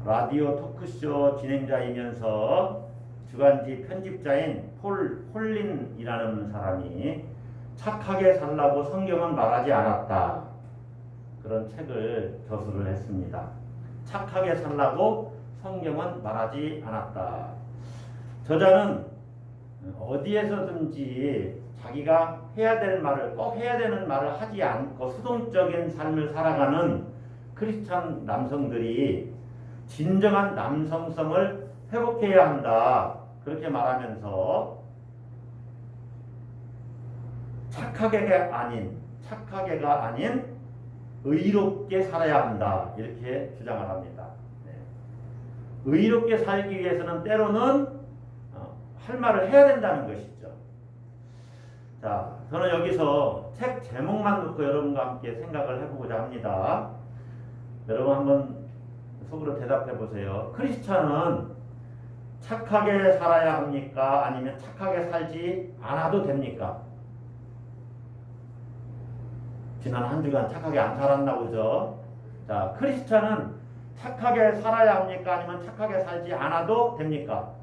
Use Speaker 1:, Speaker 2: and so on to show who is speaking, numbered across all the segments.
Speaker 1: 라디오 토크쇼 진행자이면서 주간지 편집자인 폴 홀린이라는 사람이 착하게 살라고 성경은 말하지 않았다. 그런 책을 저술을 했습니다. 착하게 살라고 성경은 말하지 않았다. 저자는 어디에서든지 자기가 해야 될 말을 꼭 해야 되는 말을 하지 않고 수동적인 삶을 살아가는 크리스찬 남성들이 진정한 남성성을 회복해야 한다. 그렇게 말하면서 착하게가 아닌 의롭게 살아야 한다. 이렇게 주장을 합니다. 의롭게 살기 위해서는 때로는 할 말을 해야 된다는 것이죠. 자, 저는 여기서 책 제목만 놓고 여러분과 함께 생각을 해보고자 합니다. 여러분 한번 속으로 대답해 보세요. 크리스찬은 착하게 살아야 합니까? 아니면 착하게 살지 않아도 됩니까? 지난 한 주간 착하게 안 살았나 보죠. 자, 크리스찬은 착하게 살아야 합니까? 아니면 착하게 살지 않아도 됩니까?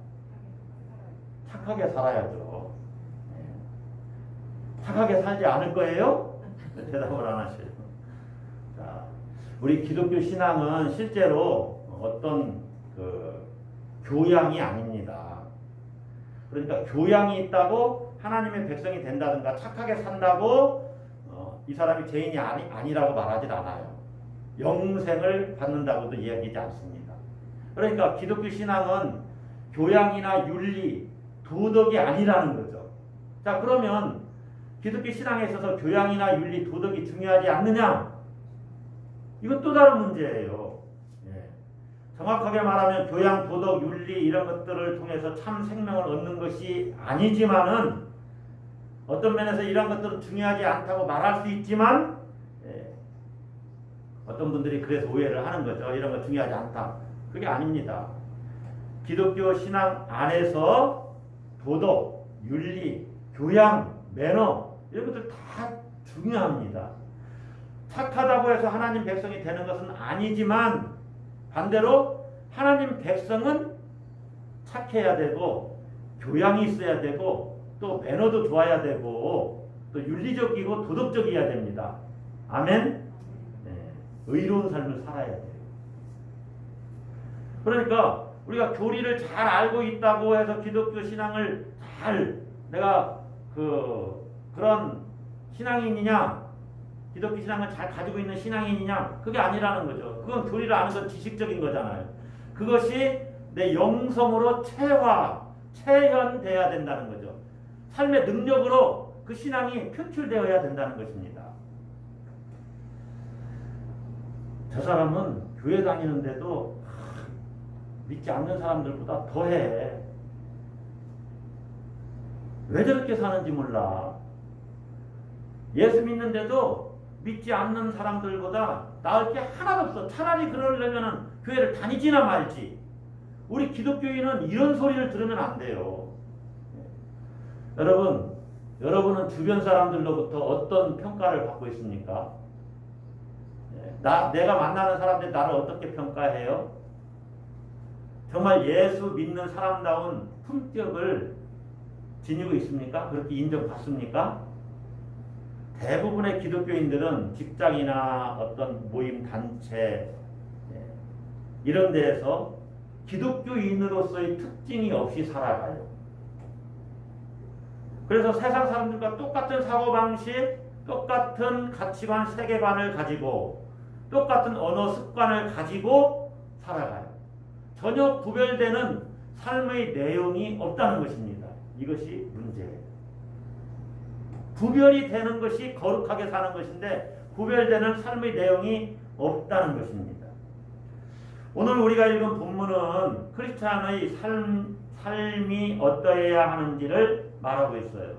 Speaker 1: 착하게 살아야죠. 착하게 살지 않을 거예요? 대답을 안 하셔요. 자, 우리 기독교 신앙은 실제로 어떤 교양이 아닙니다. 그러니까 교양이 있다고 하나님의 백성이 된다든가 착하게 산다고 이 사람이 죄인이 아니라고 말하지 않아요. 영생을 받는다고도 이야기하지 않습니다. 그러니까 기독교 신앙은 교양이나 윤리, 도덕이 아니라는 거죠. 자, 그러면 기독교 신앙에 있어서 교양이나 윤리, 도덕이 중요하지 않느냐? 이건 또 다른 문제예요. 정확하게 말하면 교양, 도덕, 윤리 이런 것들을 통해서 참 생명을 얻는 것이 아니지만은 어떤 면에서 이런 것들은 중요하지 않다고 말할 수 있지만 어떤 분들이 그래서 오해를 하는 거죠. 이런 거 중요하지 않다. 그게 아닙니다. 기독교 신앙 안에서 도덕, 윤리, 교양, 매너 이런 것들 다 중요합니다. 착하다고 해서 하나님 백성이 되는 것은 아니지만 반대로 하나님 백성은 착해야 되고 교양이 있어야 되고 또 매너도 좋아야 되고 또 윤리적이고 도덕적이어야 됩니다. 아멘? 의로운 삶을 살아야 돼요. 그러니까 우리가 교리를 잘 알고 있다고 해서 기독교 신앙을 잘 내가 그런 신앙인이냐, 기독교 신앙을 잘 가지고 있는 신앙인이냐, 그게 아니라는 거죠. 그건 교리를 아는 건 지식적인 거잖아요. 그것이 내 영성으로 체현돼야 된다는 거죠. 삶의 능력으로 그 신앙이 표출되어야 된다는 것입니다. 저 사람은 교회 다니는데도 믿지 않는 사람들보다 더해. 왜 저렇게 사는지 몰라. 예수 믿는데도 믿지 않는 사람들보다 나을 게 하나도 없어. 차라리 그러려면 교회를 다니지나 말지. 우리 기독교인은 이런 소리를 들으면 안 돼요. 여러분은 주변 사람들로부터 어떤 평가를 받고 있습니까? 내가 만나는 사람들이 나를 어떻게 평가해요? 정말 예수 믿는 사람다운 품격을 지니고 있습니까? 그렇게 인정받습니까? 대부분의 기독교인들은 직장이나 어떤 모임, 단체 이런 데에서 기독교인으로서의 특징이 없이 살아가요. 그래서 세상 사람들과 똑같은 사고방식, 똑같은 가치관, 세계관을 가지고 똑같은 언어, 습관을 가지고 살아가요. 전혀 구별되는 삶의 내용이 없다는 것입니다. 이것이 문제예요. 구별이 되는 것이 거룩하게 사는 것인데 구별되는 삶의 내용이 없다는 것입니다. 오늘 우리가 읽은 본문은 크리스찬의 삶이 어떠해야 하는지를 말하고 있어요.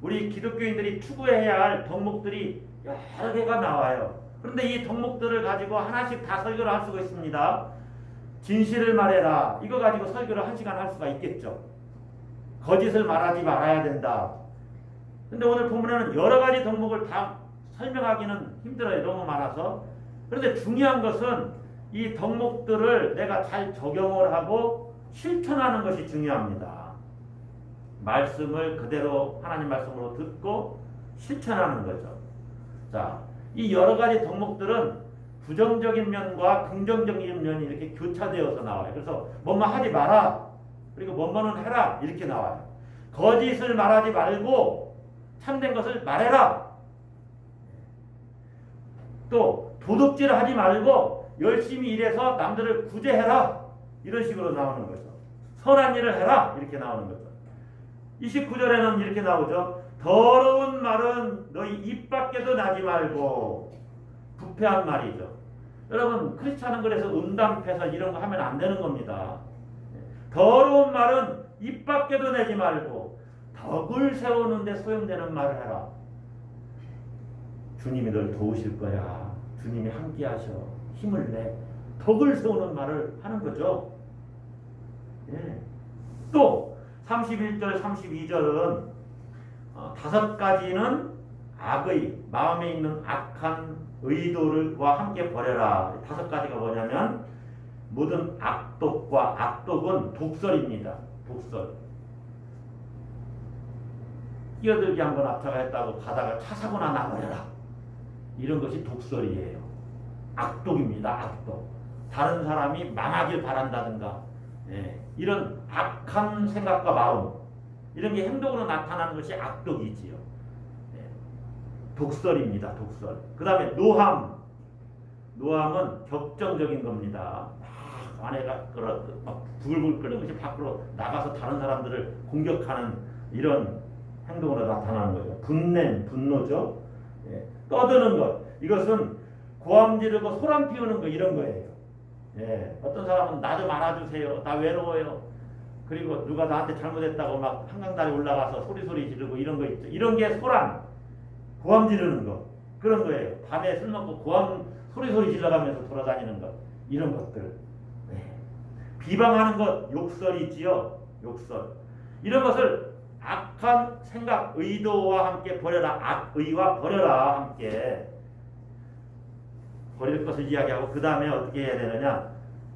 Speaker 1: 우리 기독교인들이 추구해야 할 덕목들이 여러 개가 나와요. 그런데 이 덕목들을 가지고 하나씩 다 설교를 할 수가 있습니다. 진실을 말해라. 이거 가지고 설교를 1시간 할 수가 있겠죠. 거짓을 말하지 말아야 된다. 근데 오늘 본문에는 여러 가지 덕목을 다 설명하기는 힘들어요. 너무 많아서. 그런데 중요한 것은 이 덕목들을 내가 잘 적용을 하고 실천하는 것이 중요합니다. 말씀을 그대로 하나님 말씀으로 듣고 실천하는 거죠. 자, 이 여러 가지 덕목들은 부정적인 면과 긍정적인 면이 이렇게 교차되어서 나와요. 그래서 뭐뭐 하지 마라. 그리고 뭐뭐는 해라. 이렇게 나와요. 거짓을 말하지 말고 참된 것을 말해라. 또 도둑질을 하지 말고 열심히 일해서 남들을 구제해라. 이런 식으로 나오는 거죠. 선한 일을 해라. 이렇게 나오는 거죠. 29절에는 이렇게 나오죠. 더러운 말은 너희 입 밖에도 나지 말고. 부패한 말이죠. 여러분 크리스찬은 그래서 음담패설 이런 거 하면 안 되는 겁니다. 더러운 말은 입 밖에도 내지 말고 덕을 세우는데 소용되는 말을 해라. 주님이 널 도우실 거야. 주님이 함께하셔. 힘을 내. 덕을 세우는 말을 하는 거죠. 예. 또 31절 32절은 다섯 가지는 악의 마음에 있는 악한 의도와 함께 버려라. 다섯 가지가 뭐냐면 모든 악독과 악독은 독설입니다. 독설. 끼어들기 한번 앞차가 했다고 가다가 차 사고나 나버려라. 이런 것이 독설이에요. 악독입니다. 악독. 다른 사람이 망하길 바란다든가 이런 악한 생각과 마음 이런 게 행동으로 나타나는 것이 악독이지요. 독설입니다. 독설. 그 다음에 노함. 노함은 격정적인 겁니다. 막 아내가 막 부글부글 끓는 것이 밖으로 나가서 다른 사람들을 공격하는 이런 행동으로 나타나는 거죠. 분냄, 분노죠. 떠드는 것. 이것은 고함 지르고 소란 피우는 거 이런 거예요. 어떤 사람은 나 좀 알아주세요. 나 외로워요. 그리고 누가 나한테 잘못했다고 막 한강다리 올라가서 소리 지르고 이런 거 있죠. 이런 게 소란. 고함 지르는 거. 그런 거예요. 밤에 술 먹고 고함 소리 질러가면서 돌아다니는 것. 이런 것들. 비방하는 것. 욕설이지요. 욕설. 이런 것을 악한 생각, 의도와 함께 버려라. 악의와 버려라. 함께. 버릴 것을 이야기하고 그 다음에 어떻게 해야 되느냐.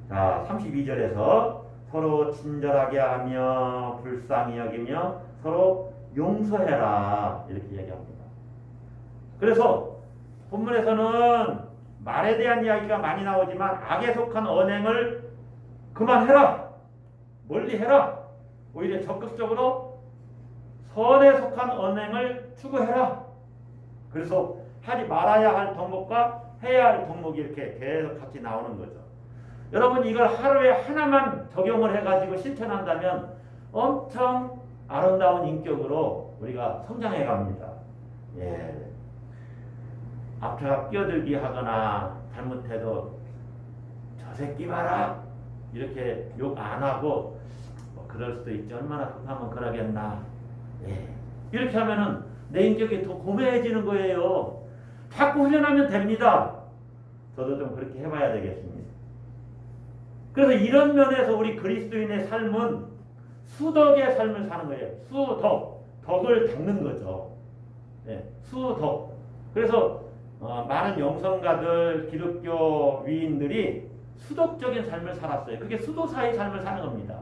Speaker 1: 자, 32절에서 서로 친절하게 하며 불쌍히 여기며 서로 용서해라. 이렇게 얘기합니다. 그래서 본문에서는 말에 대한 이야기가 많이 나오지만 악에 속한 언행을 그만해라. 멀리 해라. 오히려 적극적으로 선에 속한 언행을 추구해라. 그래서 하지 말아야 할 덕목과 해야 할 덕목이 이렇게 계속 같이 나오는 거죠. 여러분 이걸 하루에 하나만 적용을 해가지고 실천한다면 엄청 아름다운 인격으로 우리가 성장해 갑니다. 앞에가 끼어들기 하거나 잘못해도 저 새끼 봐라 이렇게 욕 안 하고 뭐 그럴 수도 있지. 얼마나 급하면 그러겠나. 이렇게 하면은 내 인격이 더 고매해지는 거예요. 자꾸 훈련하면 됩니다. 저도 좀 그렇게 해봐야 되겠습니다. 그래서 이런 면에서 우리 그리스도인의 삶은 수덕의 삶을 사는 거예요. 수덕. 덕을 닦는 거죠. 수덕. 그래서 많은 영성가들, 기독교 위인들이 수덕적인 삶을 살았어요. 그게 수도사의 삶을 사는 겁니다.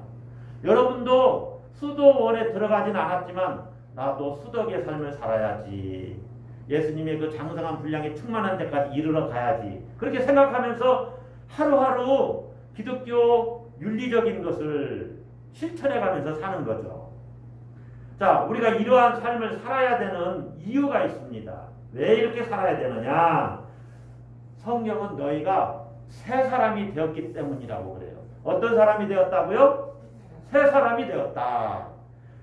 Speaker 1: 여러분도 수도원에 들어가진 않았지만 나도 수덕의 삶을 살아야지. 예수님의 그 장성한 분량이 충만한 데까지 이르러 가야지. 그렇게 생각하면서 하루하루 기독교 윤리적인 것을 실천해가면서 사는 거죠. 자, 우리가 이러한 삶을 살아야 되는 이유가 있습니다. 왜 이렇게 살아야 되느냐? 성경은 너희가 새 사람이 되었기 때문이라고 그래요. 어떤 사람이 되었다고요? 새 사람이 되었다.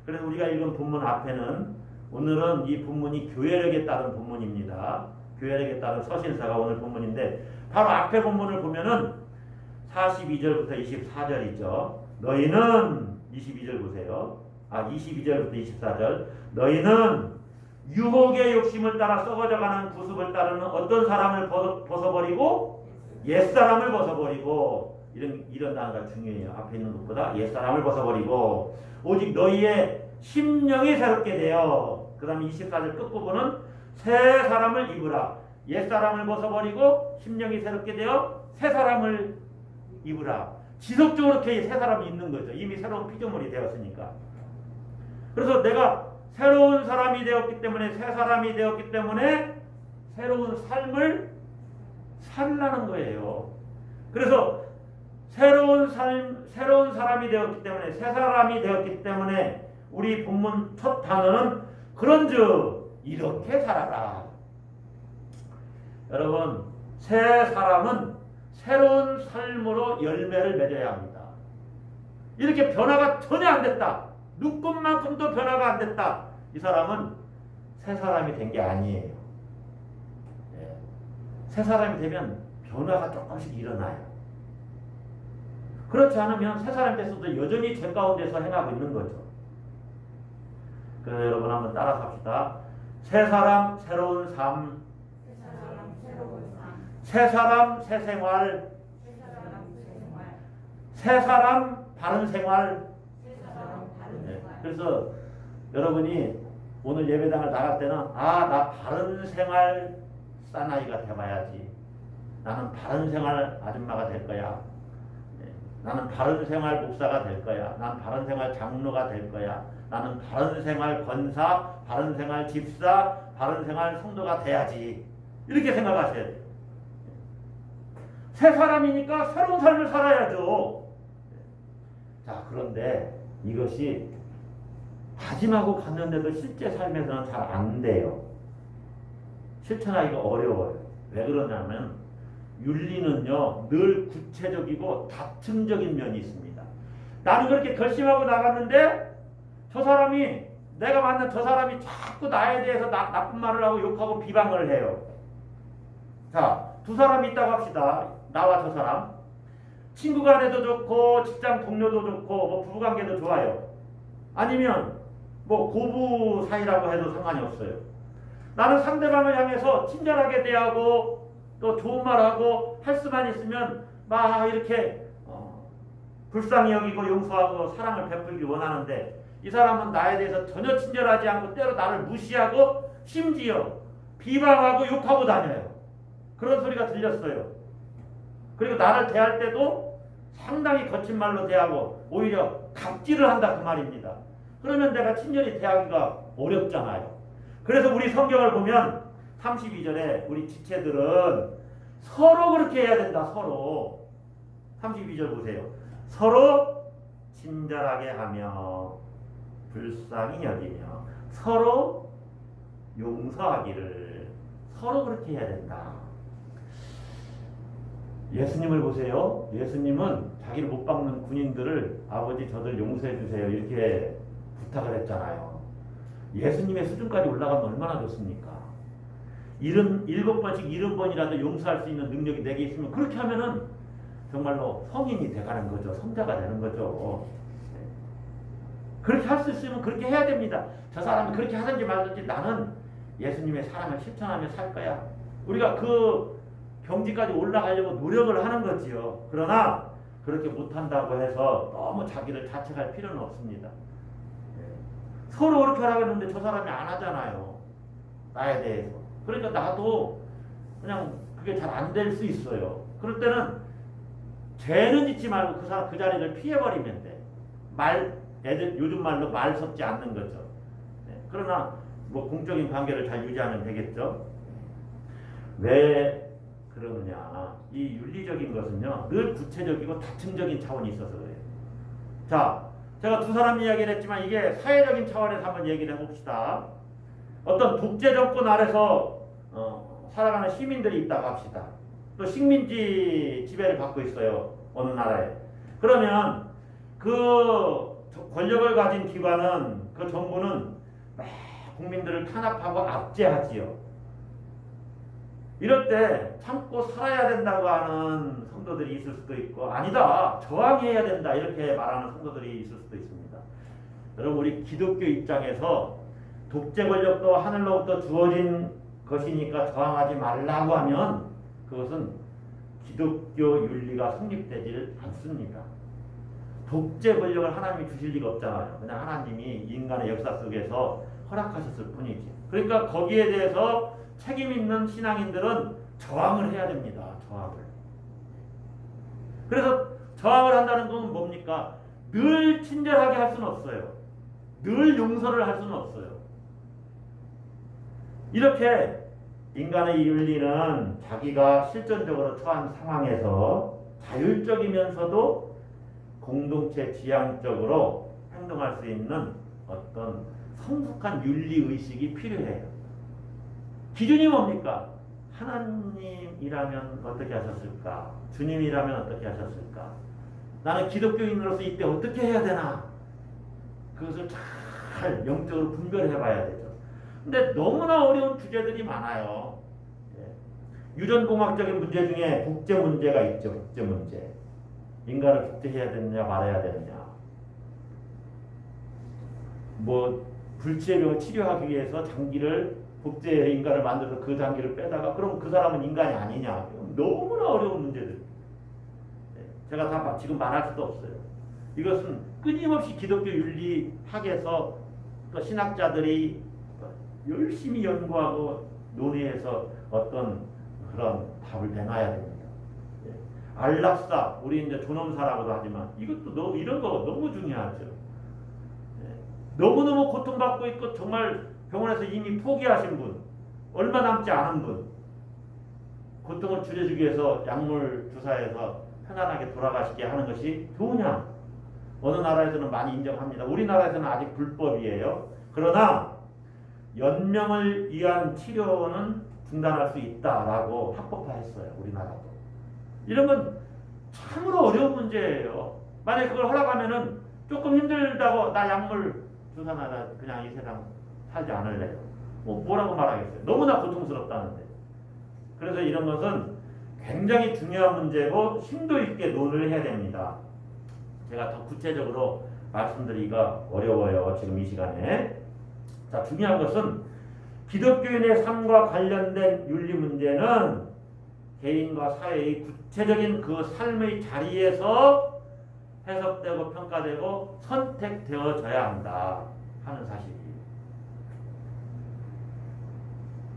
Speaker 1: 그래서 우리가 읽은 본문 앞에는 오늘은 이 본문이 교회력에 따른 본문입니다. 교회력에 따른 서신사가 오늘 본문인데 바로 앞에 본문을 보면은 42절부터 24절이죠. 너희는 22절 보세요. 22절부터 24절. 너희는 유혹의 욕심을 따라 썩어져가는 구습을 따르는 어떤 사람을 벗어버리고 옛사람을 벗어버리고 이런 단어가 중요해요. 앞에 있는 것보다 옛사람을 벗어버리고 오직 너희의 심령이 새롭게 되어 그 다음에 24절 끝부분은 새 사람을 입으라. 옛사람을 벗어버리고 심령이 새롭게 되어 새 사람을 입으라. 지속적으로 새 사람이 있는 거죠. 이미 새로운 피조물이 되었으니까. 그래서 내가 새로운 사람이 되었기 때문에, 새 사람이 되었기 때문에 새로운 삶을 살라는 거예요. 그래서 새로운 사람이 되었기 때문에, 새 사람이 되었기 때문에 우리 본문 첫 단어는 그런즉 이렇게 살아라. 여러분, 새 사람은 새로운 삶으로 열매를 맺어야 합니다. 이렇게 변화가 전혀 안 됐다. 눈꽃만큼도 변화가 안 됐다. 이 사람은 새 사람이 된 게 아니에요. 예. 새 사람이 되면 변화가 조금씩 일어나요. 그렇지 않으면 새 사람이 됐어도 여전히 죄 가운데서 행하고 있는 거죠. 그래서 여러분 한번 따라서 합시다. 새 사람, 새로운 삶. 새 사람, 새 생활. 새 사람, 바른 생활. 네. 그래서 여러분이 오늘 예배당을 나갈 때는 나 바른 생활 사나이가 돼봐야지. 나는 바른 생활 아줌마가 될 거야. 네. 나는 바른 생활 목사가 될 거야. 나는 바른 생활 장로가 될 거야. 나는 바른 생활 권사, 바른 생활 집사, 바른 생활 성도가 돼야지. 이렇게 생각하셔야 돼요. 새 사람이니까 새로운 삶을 살아야죠. 자, 그런데 이것이 다짐하고 갔는데도 실제 삶에서는 잘 안 돼요. 실천하기가 어려워요. 왜 그러냐면 윤리는요 늘 구체적이고 다툼적인 면이 있습니다. 나는 그렇게 결심하고 나갔는데 내가 만난 저 사람이 자꾸 나에 대해서 나쁜 말을 하고 욕하고 비방을 해요. 자, 두 사람이 있다고 합시다. 나와 저 사람. 친구 간에도 좋고 직장 동료도 좋고 뭐 부부관계도 좋아요. 아니면 뭐 고부 사이라고 해도 상관이 없어요. 나는 상대방을 향해서 친절하게 대하고 또 좋은 말하고 할 수만 있으면 막 이렇게 불쌍히 여기고 용서하고 사랑을 베풀기 원하는데 이 사람은 나에 대해서 전혀 친절하지 않고 때로 나를 무시하고 심지어 비방하고 욕하고 다녀요. 그런 소리가 들렸어요. 그리고 나를 대할 때도 상당히 거친 말로 대하고 오히려 갑질을 한다 그 말입니다. 그러면 내가 친절히 대하기가 어렵잖아요. 그래서 우리 성경을 보면 32절에 우리 지체들은 서로 그렇게 해야 된다. 서로. 32절 보세요. 서로 친절하게 하며 불쌍히 여기며 서로 용서하기를 서로 그렇게 해야 된다. 예수님을 보세요. 예수님은 자기를 못 박는 군인들을 아버지 저들 용서해 주세요 이렇게 부탁을 했잖아요. 예수님의 수준까지 올라가면 얼마나 좋습니까? 7번씩 70번이라도 용서할 수 있는 능력이 내게 있으면 그렇게 하면은 정말로 성인이 돼가는 거죠. 성자가 되는 거죠. 그렇게 할 수 있으면 그렇게 해야 됩니다. 저 사람이 그렇게 하든지 말든지 나는 예수님의 사랑을 실천하며 살 거야. 우리가 그 경지까지 올라가려고 노력을 하는 거지요. 그러나 그렇게 못한다고 해서 너무 자기를 자책할 필요는 없습니다. 서로 그렇게 하라고 했는데 저 사람이 안 하잖아요. 나에 대해서. 그러니까 나도 그냥 그게 잘 안 될 수 있어요. 그럴 때는 죄는 짓지 말고 그 자리를 피해버리면 돼. 요즘 말로 말 섞지 않는 거죠. 그러나 뭐 공적인 관계를 잘 유지하면 되겠죠. 왜 그러느냐? 이 윤리적인 것은요 늘 구체적이고 다층적인 차원이 있어서 그래요. 자, 제가 두 사람 이야기를 했지만 이게 사회적인 차원에서 한번 얘기를 해봅시다. 어떤 독재 정권 아래서 살아가는 시민들이 있다고 합시다. 또 식민지 지배를 받고 있어요. 어느 나라에. 그러면 그 권력을 가진 기관은 그 정부는 막 국민들을 탄압하고 압제하지요. 이럴 때 참고 살아야 된다고 하는 성도들이 있을 수도 있고 아니다 저항해야 된다 이렇게 말하는 성도들이 있을 수도 있습니다. 여러분 우리 기독교 입장에서 독재 권력도 하늘로부터 주어진 것이니까 저항하지 말라고 하면 그것은 기독교 윤리가 성립되지 않습니다. 독재 권력을 하나님이 주실 리가 없잖아요. 그냥 하나님이 인간의 역사 속에서 허락하셨을 뿐이지. 그러니까 거기에 대해서 책임 있는 신앙인들은 저항을 해야 됩니다. 저항을. 그래서 저항을 한다는 건 뭡니까? 늘 친절하게 할 수는 없어요. 늘 용서를 할 수는 없어요. 이렇게 인간의 윤리는 자기가 실존적으로 처한 상황에서 자율적이면서도 공동체 지향적으로 행동할 수 있는 어떤 성숙한 윤리의식이 필요해요. 기준이 뭡니까? 하나님이라면 어떻게 하셨을까? 주님이라면 어떻게 하셨을까? 나는 기독교인으로서 이때 어떻게 해야 되나? 그것을 잘 영적으로 분별해 봐야 되죠. 근데 너무나 어려운 주제들이 많아요. 유전공학적인 문제 중에 국제 문제가 있죠. 국제 문제. 인간을 국제해야 되느냐 말아야 되느냐. 뭐 불치의 병을 치료하기 위해서 장기를 국제 인간을 만들어서 그 장기를 빼다가 그럼 그 사람은 인간이 아니냐. 너무나 어려운 문제들. 제가 다 지금 말할 수도 없어요. 이것은 끊임없이 기독교 윤리학에서 또 신학자들이 열심히 연구하고 논의해서 어떤 그런 답을 내놔야 됩니다. 안락사, 우리 이제 존엄사라고도 하지만 이것도 이런 거 너무 중요하죠. 너무너무 고통받고 있고 정말 병원에서 이미 포기하신 분, 얼마 남지 않은 분, 고통을 줄여주기 위해서 약물 주사해서 편안하게 돌아가시게 하는 것이 좋으냐? 어느 나라에서는 많이 인정합니다. 우리나라에서는 아직 불법이에요. 그러나 연명을 위한 치료는 중단할 수 있다라고 합법화했어요. 우리나라도. 이런 건 참으로 어려운 문제예요. 만약에 그걸 허락하면은 조금 힘들다고 나 약물 주사나 나 그냥 이 세상 살지 않을래요. 뭐라고 말하겠어요. 너무나 고통스럽다는데. 그래서 이런 것은 굉장히 중요한 문제고 심도 있게 논의를 해야 됩니다. 제가 더 구체적으로 말씀드리기가 어려워요. 지금 이 시간에. 자, 중요한 것은 기독교인의 삶과 관련된 윤리 문제는 개인과 사회의 구체적인 그 삶의 자리에서 해석되고 평가되고 선택되어져야 한다 하는 사실이에요.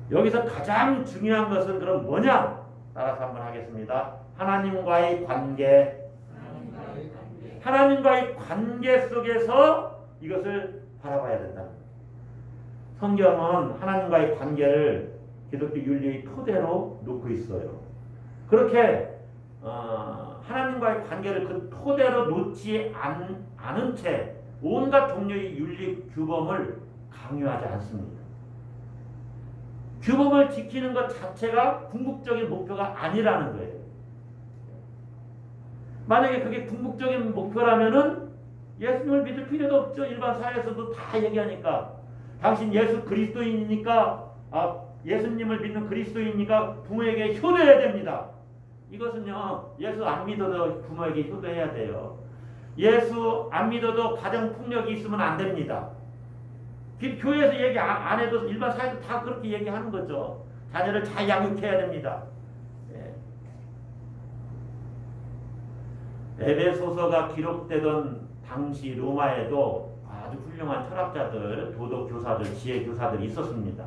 Speaker 1: 여기서 가장 중요한 것은 그럼 뭐냐? 따라서 한번 하겠습니다. 하나님과의 관계. 하나님과의 관계 속에서 이것을 바라봐야 된다. 성경은 하나님과의 관계를 기독교 윤리의 토대로 놓고 있어요. 그렇게 하나님과의 관계를 그 토대로 놓지 않은 채 온갖 종류의 윤리 규범을 강요하지 않습니다. 규범을 지키는 것 자체가 궁극적인 목표가 아니라는 거예요. 만약에 그게 궁극적인 목표라면은 예수님을 믿을 필요도 없죠. 일반 사회에서도 다 얘기하니까 당신 예수 그리스도인이니까 예수님을 믿는 그리스도인이니까 부모에게 효도해야 됩니다. 이것은요, 예수 안 믿어도 부모에게 효도해야 돼요. 예수 안 믿어도 가정 폭력이 있으면 안 됩니다. 교회에서 얘기 안 해도 일반 사회도 다 그렇게 얘기하는 거죠. 자녀를 잘 양육해야 됩니다. 에베소서가 기록되던 당시 로마에도 아주 훌륭한 철학자들, 도덕교사들, 지혜교사들이 있었습니다.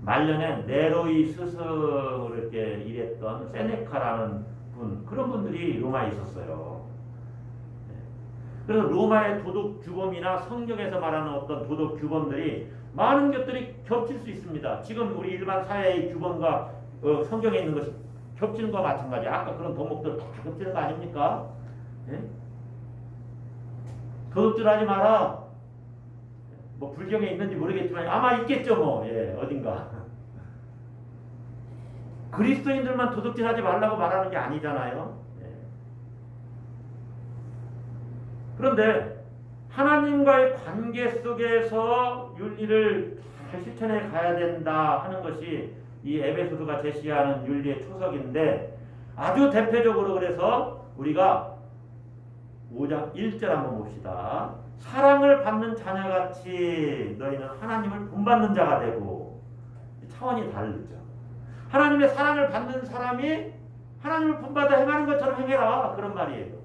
Speaker 1: 말년에 네로의 스승으로 이렇게 일했던 세네카라는 분, 그런 분들이 로마에 있었어요. 그래서 로마의 도덕 규범이나 성경에서 말하는 어떤 도덕 규범들이 많은 것들이 겹칠 수 있습니다. 지금 우리 일반 사회의 규범과 성경에 있는 것이 겹치는 것과 마찬가지. 아까 그런 도목들 다 겹치는 거 아닙니까? 도둑질하지 마라. 뭐 불경에 있는지 모르겠지만 아마 있겠죠 뭐. 어딘가. 그리스도인들만 도둑질하지 말라고 말하는 게 아니잖아요. 그런데 하나님과의 관계 속에서 윤리를 잘 실천해 가야 된다 하는 것이 이 에베소서가 제시하는 윤리의 초석인데, 아주 대표적으로 그래서 우리가 5장 1절 한번 봅시다. 사랑을 받는 자녀같이 너희는 하나님을 본받는 자가 되고. 차원이 다르죠. 하나님의 사랑을 받는 사람이 하나님을 본받아 행하는 것처럼 행해라, 그런 말이에요.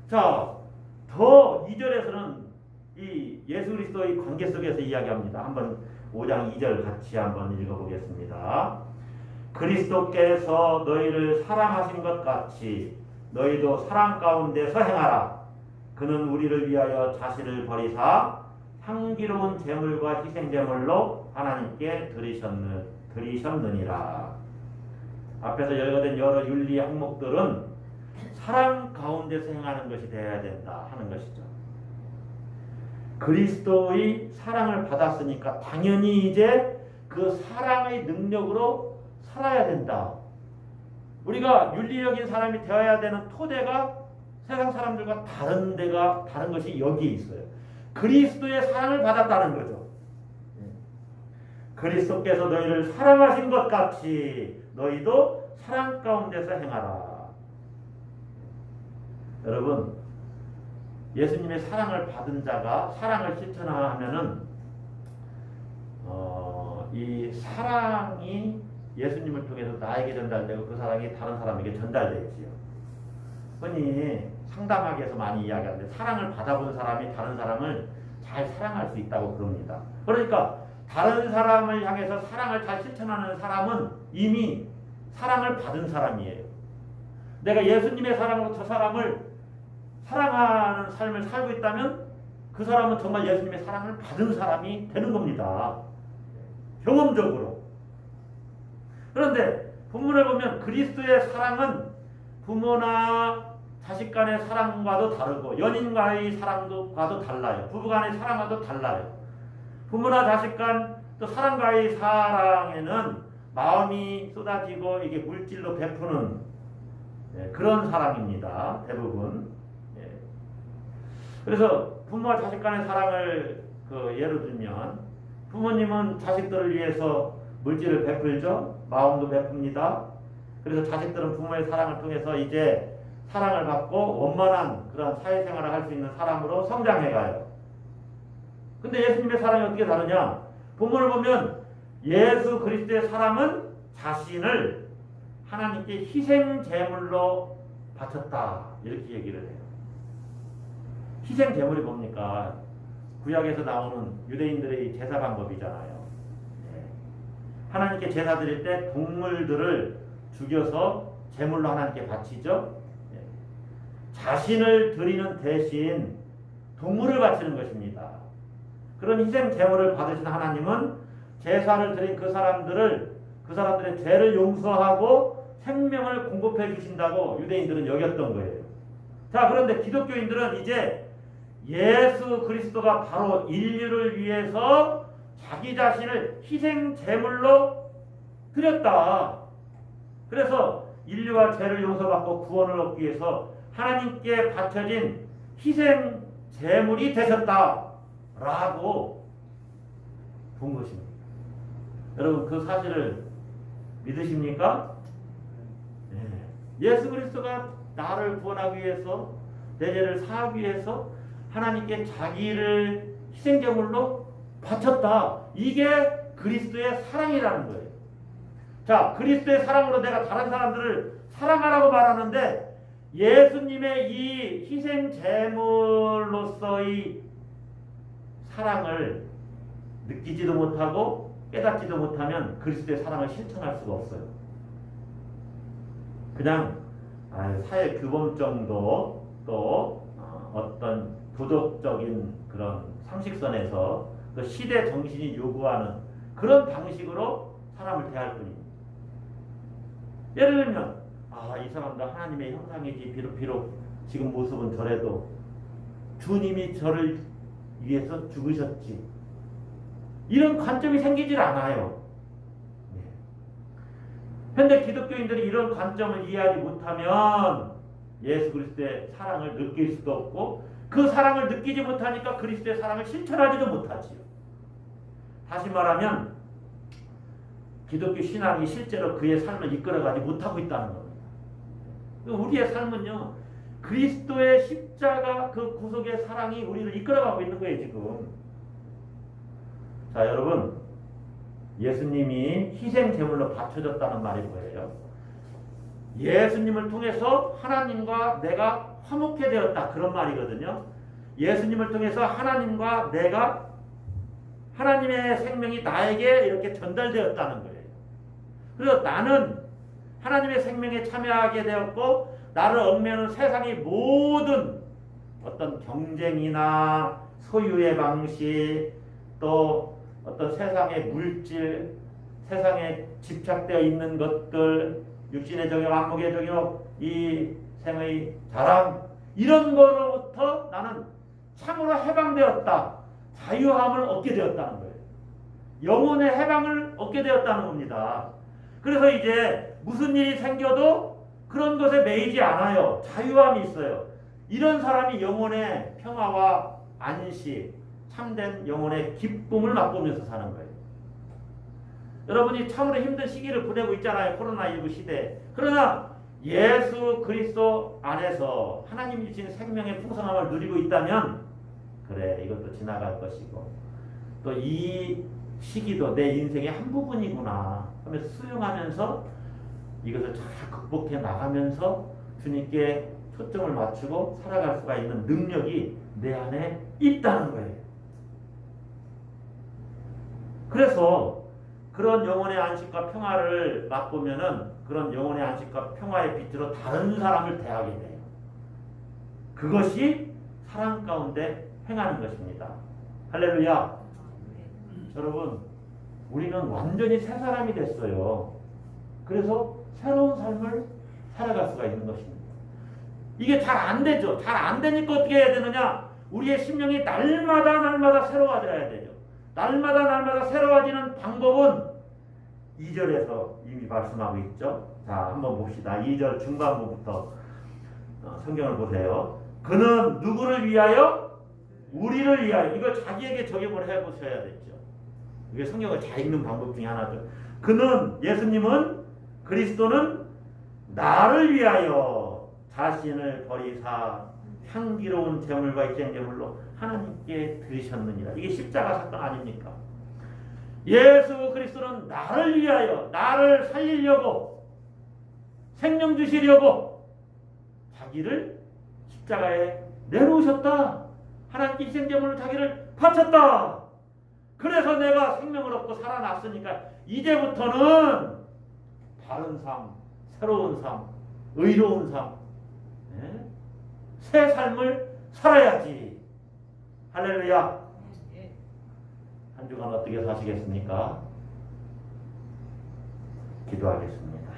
Speaker 1: 자, 더 2절에서는 이 예수 그리스도의 관계 속에서 이야기합니다. 한번 5장 2절 같이 한번 읽어보겠습니다. 그리스도께서 너희를 사랑하신 것 같이 너희도 사랑 가운데서 행하라. 그는 우리를 위하여 자신을 버리사 향기로운 제물과 희생제물로 하나님께 드리셨느니라. 앞에서 열거된 여러 윤리 항목들은 사랑 가운데서 행하는 것이 되어야 된다 하는 것이죠. 그리스도의 사랑을 받았으니까 당연히 이제 그 사랑의 능력으로 살아야 된다. 우리가 윤리적인 사람이 되어야 되는 토대가 세상 사람들과 다른 것이 여기에 있어요. 그리스도의 사랑을 받았다는 거죠. 그리스도께서 너희를 사랑하신 것 같이 너희도 사랑 가운데서 행하라. 여러분, 예수님의 사랑을 받은 자가 사랑을 실천하면은 이 사랑이 예수님을 통해서 나에게 전달되고 그 사랑이 다른 사람에게 전달되지요. 흔히 상담학에서 많이 이야기하는데 사랑을 받아본 사람이 다른 사람을 잘 사랑할 수 있다고 그럽니다. 그러니까 다른 사람을 향해서 사랑을 잘 실천하는 사람은 이미 사랑을 받은 사람이에요. 내가 예수님의 사랑으로 저 사람을 사랑하는 삶을 살고 있다면 그 사람은 정말 예수님의 사랑을 받은 사람이 되는 겁니다. 경험적으로. 그런데 본문을 보면 그리스도의 사랑은 부모나 자식 간의 사랑과도 다르고 연인과의 사랑과도 달라요. 부부 간의 사랑과도 달라요. 부모나 자식 간 또 사람과의 사랑에는 마음이 쏟아지고 이게 물질로 베푸는 그런 사랑입니다. 대부분. 그래서 부모와 자식 간의 사랑을 예를 들면 부모님은 자식들을 위해서 물질을 베풀죠. 마음도 베풉니다. 그래서 자식들은 부모의 사랑을 통해서 이제 사랑을 받고 원만한 그런 사회생활을 할 수 있는 사람으로 성장해가요. 근데 예수님의 사랑이 어떻게 다르냐? 본문을 보면 예수 그리스도의 사랑은 자신을 하나님께 희생 제물로 바쳤다 이렇게 얘기를 해요. 희생 제물이 뭡니까? 구약에서 나오는 유대인들의 제사 방법이잖아요. 하나님께 제사 드릴 때 동물들을 죽여서 제물로 하나님께 바치죠. 자신을 드리는 대신 동물을 바치는 것입니다. 그런 희생 제물을 받으신 하나님은 제사를 드린 그 사람들의 죄를 용서하고 생명을 공급해 주신다고 유대인들은 여겼던 거예요. 자, 그런데 기독교인들은 이제 예수 그리스도가 바로 인류를 위해서 자기 자신을 희생 제물로 드렸다. 그래서 인류와 죄를 용서받고 구원을 얻기 위해서 하나님께 바쳐진 희생 제물이 되셨다라고 본 것입니다. 여러분 그 사실을 믿으십니까? 네. 예수 그리스도가 나를 구원하기 위해서 내 죄를 사하기 위해서 하나님께 자기를 희생 제물로 바쳤다. 이게 그리스도의 사랑이라는 거예요. 자, 그리스도의 사랑으로 내가 다른 사람들을 사랑하라고 말하는데 예수님의 이 희생 제물로서의 사랑을 느끼지도 못하고 깨닫지도 못하면 그리스도의 사랑을 실천할 수가 없어요. 그냥 사회 규범 정도 또 어떤 도덕적인 그런 상식선에서 그 시대 정신이 요구하는 그런 방식으로 사람을 대할 뿐입니다. 예를 들면 이 사람도 하나님의 형상이지 비록 지금 모습은 저래도 주님이 저를 위해서 죽으셨지. 이런 관점이 생기질 않아요. 현대 기독교인들이 이런 관점을 이해하지 못하면 예수 그리스도의 사랑을 느낄 수도 없고 그 사랑을 느끼지 못하니까 그리스도의 사랑을 실천하지도 못하지요. 다시 말하면 기독교 신앙이 실제로 그의 삶을 이끌어가지 못하고 있다는 겁니다. 우리의 삶은요, 그리스도의 십자가 그 구속의 사랑이 우리를 이끌어가고 있는 거예요, 지금. 자, 여러분, 예수님이 희생 제물로 바쳐졌다는 말이 뭐예요? 예수님을 통해서 하나님과 내가 화목해 되었다, 그런 말이거든요. 예수님을 통해서 하나님과 내가 하나님의 생명이 나에게 이렇게 전달되었다는 거예요. 그래서 나는 하나님의 생명에 참여하게 되었고 나를 얽매는 세상의 모든 어떤 경쟁이나 소유의 방식, 또 어떤 세상의 물질, 세상에 집착되어 있는 것들, 육신의 정욕, 안목의 정욕, 이 생의 자랑, 이런 거로부터 나는 참으로 해방되었다. 자유함을 얻게 되었다는 거예요. 영혼의 해방을 얻게 되었다는 겁니다. 그래서 이제 무슨 일이 생겨도 그런 것에 매이지 않아요. 자유함이 있어요. 이런 사람이 영혼의 평화와 안식, 참된 영혼의 기쁨을 맛보면서 사는 거예요. 여러분이 참으로 힘든 시기를 보내고 있잖아요. 코로나19 시대에. 그러나 예수 그리스도 안에서 하나님이 주신 생명의 풍성함을 누리고 있다면, 그래, 이것도 지나갈 것이고 또 이 시기도 내 인생의 한 부분이구나 하면서 수용하면서 이것을 잘 극복해 나가면서 주님께 초점을 맞추고 살아갈 수가 있는 능력이 내 안에 있다는 거예요. 그래서 그런 영혼의 안식과 평화를 맛보면은 그런 영혼의 안식과 평화의 빛으로 다른 사람을 대하게 돼요. 그것이 사랑 가운데 행하는 것입니다. 할렐루야. 여러분, 우리는 완전히 새 사람이 됐어요. 그래서 새로운 삶을 살아갈 수가 있는 것입니다. 이게 잘 안 되죠. 잘 안 되니까 어떻게 해야 되느냐? 우리의 심령이 날마다 새로워져야 되죠. 날마다 새로워지는 방법은 2절에서 이미 말씀하고 있죠. 자, 한번 봅시다. 2절 중반부부터 성경을 보세요. 그는 누구를 위하여? 우리를 위하여. 이거 자기에게 적용을 해보셔야 되죠. 이게 성경을 잘 읽는 방법 중에 하나죠. 그는, 예수님은, 그리스도는 나를 위하여 자신을 버리사 향기로운 제물과 입생 제물로 하나님께 드리셨느니라. 이게 십자가 사건 아닙니까? 예수 그리스도는 나를 위하여, 나를 살리려고, 생명 주시려고 자기를 십자가에 내놓으셨다. 하나님께 희생제물로 자기를 바쳤다. 그래서 내가 생명을 얻고 살아났으니까 이제부터는 다른 삶, 새로운 삶, 의로운 삶, 새 삶을 살아야지. 할렐루야. 한 주간 어떻게 사시겠습니까? 기도하겠습니다.